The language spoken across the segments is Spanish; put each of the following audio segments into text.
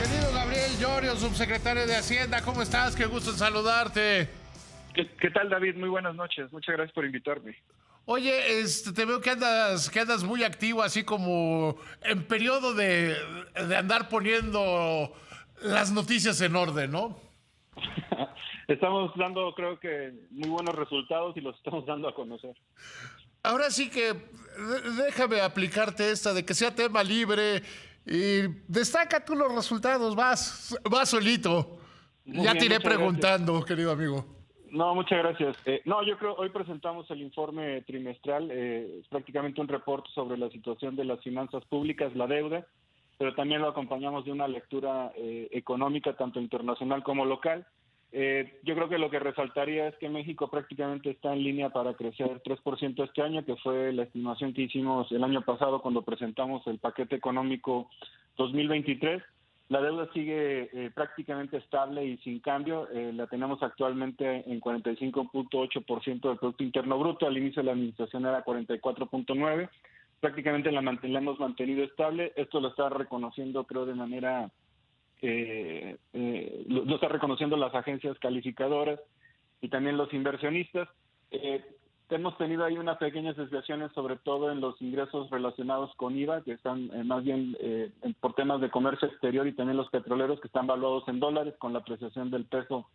Querido Gabriel Llorio, subsecretario de Hacienda, ¿cómo estás? Qué gusto en saludarte. ¿Qué tal, David? Muy buenas noches. Muchas gracias por invitarme. Oye, te veo que andas muy activo, así como en periodo de andar poniendo las noticias en orden, ¿no? Estamos dando, creo que, muy buenos resultados y los estamos dando a conocer. Ahora sí que déjame aplicarte esta de que sea tema libre y destaca tú los resultados, vas solito. Muy Ya te bien, iré muchas gracias. preguntando, querido amigo. No, muchas gracias. No, yo creo hoy presentamos el informe trimestral, es prácticamente un reporte sobre la situación de las finanzas públicas, la deuda, pero también lo acompañamos de una lectura económica, tanto internacional como local. Yo creo que lo que resaltaría es que México prácticamente está en línea para crecer 3% este año, que fue la estimación que hicimos el año pasado cuando presentamos el paquete económico 2023. La deuda sigue prácticamente estable y sin cambio. La tenemos actualmente en 45.8% del Producto Interno Bruto. Al inicio de la administración era 44.9%. Prácticamente la hemos mantenido estable. Esto lo está reconociendo, creo, de manera lo está reconociendo las agencias calificadoras y también los inversionistas. Hemos tenido ahí unas pequeñas desviaciones, sobre todo en los ingresos relacionados con IVA, que están más bien por temas de comercio exterior, y también los petroleros, que están valuados en dólares. Con la apreciación del peso,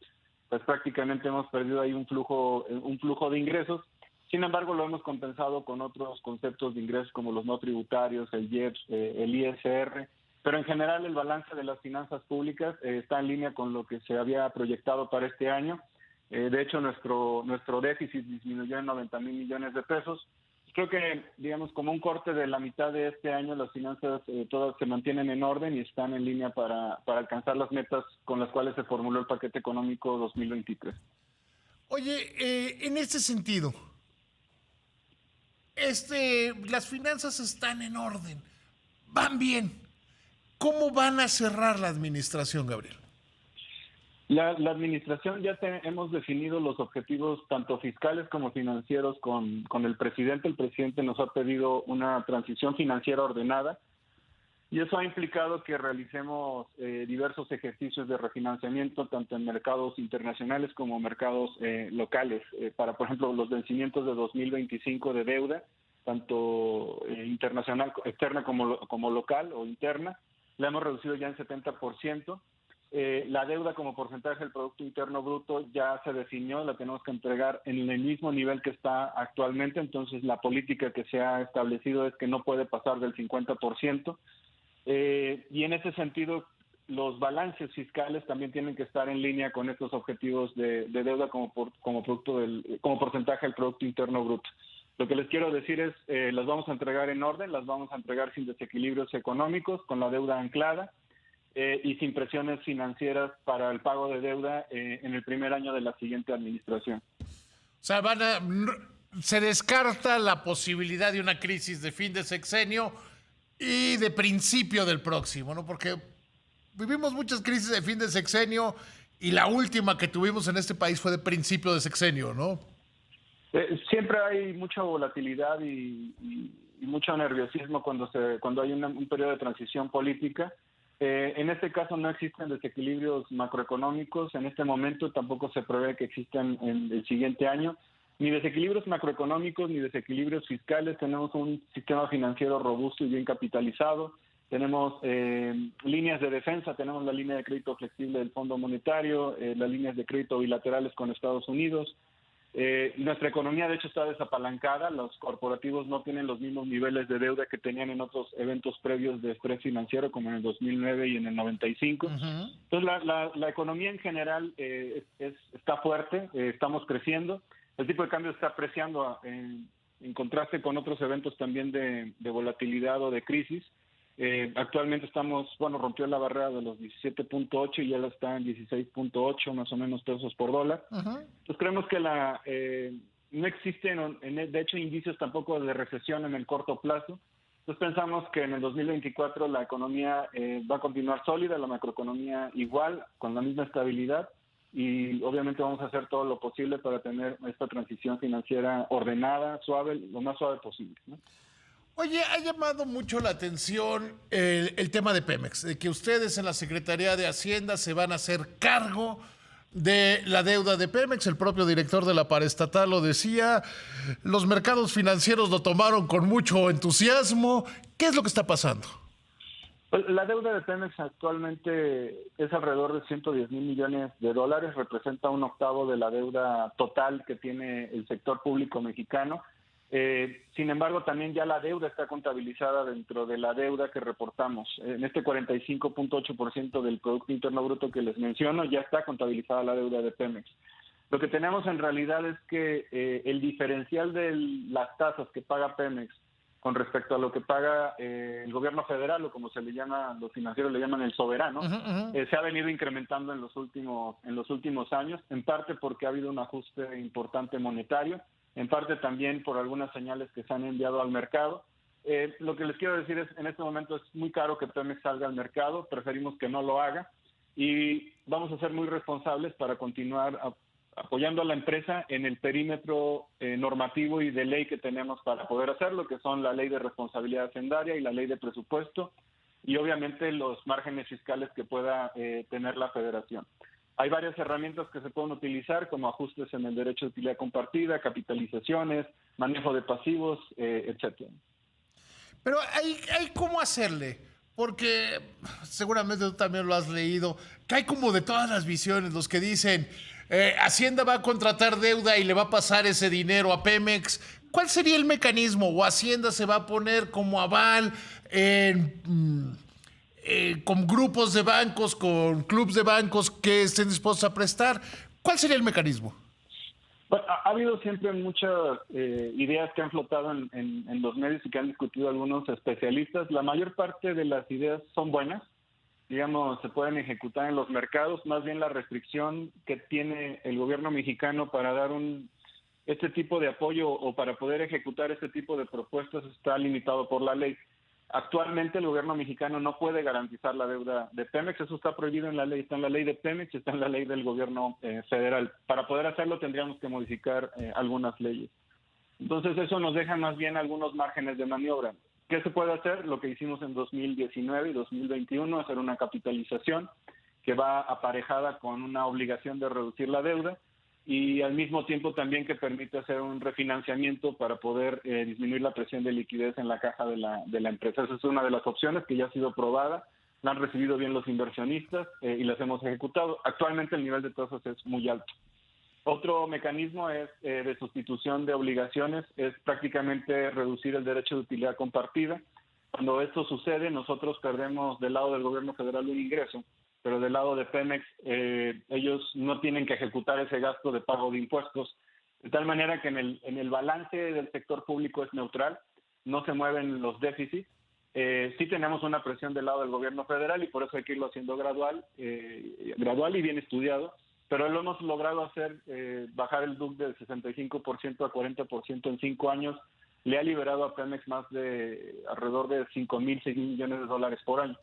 pues prácticamente hemos perdido ahí un flujo de ingresos. Sin embargo, lo hemos compensado con otros conceptos de ingresos como los no tributarios, el IEPS, el ISR. Pero en general el balance de las finanzas públicas está en línea con lo que se había proyectado para este año. De hecho, nuestro déficit disminuyó en 90,000 millones de pesos. Creo que, digamos, como un corte de la mitad de este año, las finanzas todas se mantienen en orden y están en línea para alcanzar las metas con las cuales se formuló el paquete económico 2023. Oye, en este sentido, las finanzas están en orden, van bien. ¿Cómo van a cerrar la administración, Gabriel? La administración ya hemos definido los objetivos tanto fiscales como financieros con el presidente. El presidente nos ha pedido una transición financiera ordenada y eso ha implicado que realicemos diversos ejercicios de refinanciamiento tanto en mercados internacionales como mercados locales para, por ejemplo, los vencimientos de 2025 de deuda, tanto internacional, externa como local o interna. La hemos reducido ya en 70%. La deuda como porcentaje del Producto Interno Bruto ya se definió, la tenemos que entregar en el mismo nivel que está actualmente. Entonces la política que se ha establecido es que no puede pasar del 50%. Y en ese sentido, los balances fiscales también tienen que estar en línea con estos objetivos de deuda como porcentaje del Producto Interno Bruto. Lo que les quiero decir es, las vamos a entregar en orden, las vamos a entregar sin desequilibrios económicos, con la deuda anclada y sin presiones financieras para el pago de deuda en el primer año de la siguiente administración. O sea, se descarta la posibilidad de una crisis de fin de sexenio y de principio del próximo, ¿no? Porque vivimos muchas crisis de fin de sexenio y la última que tuvimos en este país fue de principio de sexenio, ¿no? Siempre hay mucha volatilidad y mucho nerviosismo cuando hay un periodo de transición política. En este caso no existen desequilibrios macroeconómicos. En este momento tampoco se prevé que existan en el siguiente año. Ni desequilibrios macroeconómicos ni desequilibrios fiscales. Tenemos un sistema financiero robusto y bien capitalizado. Tenemos líneas de defensa, tenemos la línea de crédito flexible del Fondo Monetario, las líneas de crédito bilaterales con Estados Unidos. Nuestra economía, de hecho, está desapalancada. Los corporativos no tienen los mismos niveles de deuda que tenían en otros eventos previos de estrés financiero, como en el 2009 y en el 95. Uh-huh. Entonces, la economía en general está fuerte, estamos creciendo. El tipo de cambio está apreciando en contraste con otros eventos también de volatilidad o de crisis. Actualmente rompió la barrera de los 17.8 y ya está en 16.8 más o menos pesos por dólar. Uh-huh. Entonces creemos que no existen, de hecho, indicios tampoco de recesión en el corto plazo. Entonces pensamos que en el 2024 la economía va a continuar sólida, la macroeconomía igual, con la misma estabilidad, y obviamente vamos a hacer todo lo posible para tener esta transición financiera ordenada, suave, lo más suave posible, ¿no? Oye, ha llamado mucho la atención el tema de Pemex, de que ustedes en la Secretaría de Hacienda se van a hacer cargo de la deuda de Pemex. El propio director de la paraestatal lo decía. Los mercados financieros lo tomaron con mucho entusiasmo. ¿Qué es lo que está pasando? Pues, la deuda de Pemex actualmente es alrededor de 110 mil millones de dólares, representa un octavo de la deuda total que tiene el sector público mexicano. Sin embargo, también ya la deuda está contabilizada dentro de la deuda que reportamos. En este 45.8% del Producto Interno Bruto que les menciono, ya está contabilizada la deuda de Pemex. Lo que tenemos en realidad es que el diferencial de las tasas que paga Pemex con respecto a lo que paga el gobierno federal, o como se le llama, los financieros le llaman el soberano, se ha venido incrementando en los últimos años, en parte porque ha habido un ajuste importante monetario, en parte también por algunas señales que se han enviado al mercado. Lo que les quiero decir es, en este momento es muy caro que Pemex salga al mercado, preferimos que no lo haga, y vamos a ser muy responsables para continuar apoyando a la empresa en el perímetro normativo y de ley que tenemos para poder hacerlo, que son la ley de responsabilidad hacendaria y la ley de presupuesto, y obviamente los márgenes fiscales que pueda tener la federación. Hay varias herramientas que se pueden utilizar, como ajustes en el derecho de utilidad compartida, capitalizaciones, manejo de pasivos, etcétera. Pero hay cómo hacerle, porque seguramente tú también lo has leído, que hay como de todas las visiones, los que dicen, Hacienda va a contratar deuda y le va a pasar ese dinero a Pemex. ¿Cuál sería el mecanismo? ¿O Hacienda se va a poner como aval con grupos de bancos, con clubes de bancos que estén dispuestos a prestar? ¿Cuál sería el mecanismo? Bueno, ha habido siempre muchas ideas que han flotado en los medios y que han discutido algunos especialistas. La mayor parte de las ideas son buenas, digamos, se pueden ejecutar en los mercados. Más bien la restricción que tiene el gobierno mexicano para dar este tipo de apoyo o para poder ejecutar este tipo de propuestas está limitado por la ley. Actualmente el gobierno mexicano no puede garantizar la deuda de Pemex, eso está prohibido en la ley, está en la ley de Pemex y está en la ley del gobierno federal. Para poder hacerlo tendríamos que modificar algunas leyes. Entonces eso nos deja más bien algunos márgenes de maniobra. ¿Qué se puede hacer? Lo que hicimos en 2019 y 2021, hacer una capitalización que va aparejada con una obligación de reducir la deuda, y al mismo tiempo también que permite hacer un refinanciamiento para poder disminuir la presión de liquidez en la caja de la empresa. Esa es una de las opciones que ya ha sido probada, la han recibido bien los inversionistas y las hemos ejecutado. Actualmente el nivel de tasas es muy alto. Otro mecanismo es de sustitución de obligaciones, es prácticamente reducir el derecho de utilidad compartida. Cuando esto sucede, nosotros perdemos del lado del gobierno federal un ingreso, pero del lado de Pemex ellos no tienen que ejecutar ese gasto de pago de impuestos, de tal manera que en el balance del sector público es neutral, no se mueven los déficits. Sí tenemos una presión del lado del gobierno federal y por eso hay que irlo haciendo gradual y bien estudiado, pero lo hemos logrado hacer, bajar el DUC del 65% a 40% en 5 años, le ha liberado a Pemex más de alrededor de 5,000, 6,000 millones de dólares por año.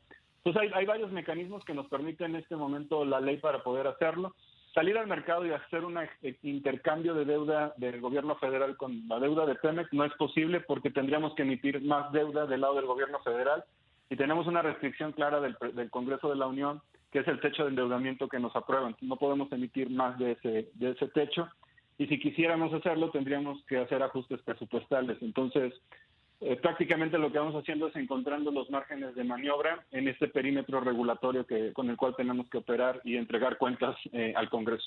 Entonces hay varios mecanismos que nos permiten en este momento la ley para poder hacerlo. Salir al mercado y hacer un intercambio de deuda del gobierno federal con la deuda de Pemex no es posible porque tendríamos que emitir más deuda del lado del gobierno federal y tenemos una restricción clara del Congreso de la Unión, que es el techo de endeudamiento que nos aprueban. No podemos emitir más de ese techo, y si quisiéramos hacerlo tendríamos que hacer ajustes presupuestales. Entonces, prácticamente lo que vamos haciendo es encontrando los márgenes de maniobra en este perímetro regulatorio con el cual tenemos que operar y entregar cuentas al Congreso.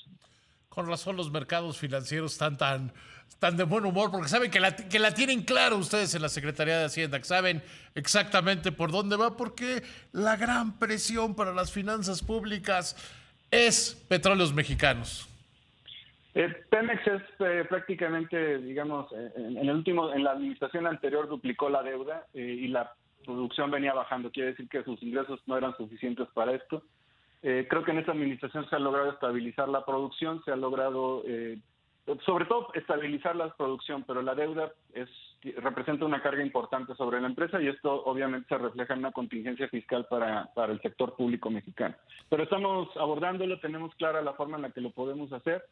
Con razón los mercados financieros están tan de buen humor, porque saben que la tienen claro ustedes en la Secretaría de Hacienda, que saben exactamente por dónde va, porque la gran presión para las finanzas públicas es Petróleos Mexicanos. Pemex es prácticamente, digamos, en la administración anterior duplicó la deuda y la producción venía bajando. Quiere decir que sus ingresos no eran suficientes para esto. Creo que en esta administración se ha logrado estabilizar la producción, se ha logrado, sobre todo, estabilizar la producción, pero la deuda representa una carga importante sobre la empresa y esto obviamente se refleja en una contingencia fiscal para el sector público mexicano. Pero estamos abordándolo, tenemos clara la forma en la que lo podemos hacer.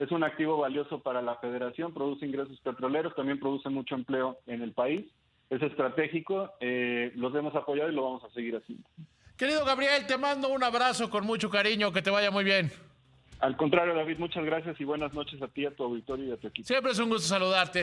Es un activo valioso para la federación, produce ingresos petroleros, también produce mucho empleo en el país es estratégico, los hemos apoyado y lo vamos a seguir haciendo. Querido Gabriel, te mando un abrazo con mucho cariño, que te vaya muy bien. Al contrario, David, muchas gracias y buenas noches a ti, a tu auditorio y a tu equipo. Siempre es un gusto saludarte.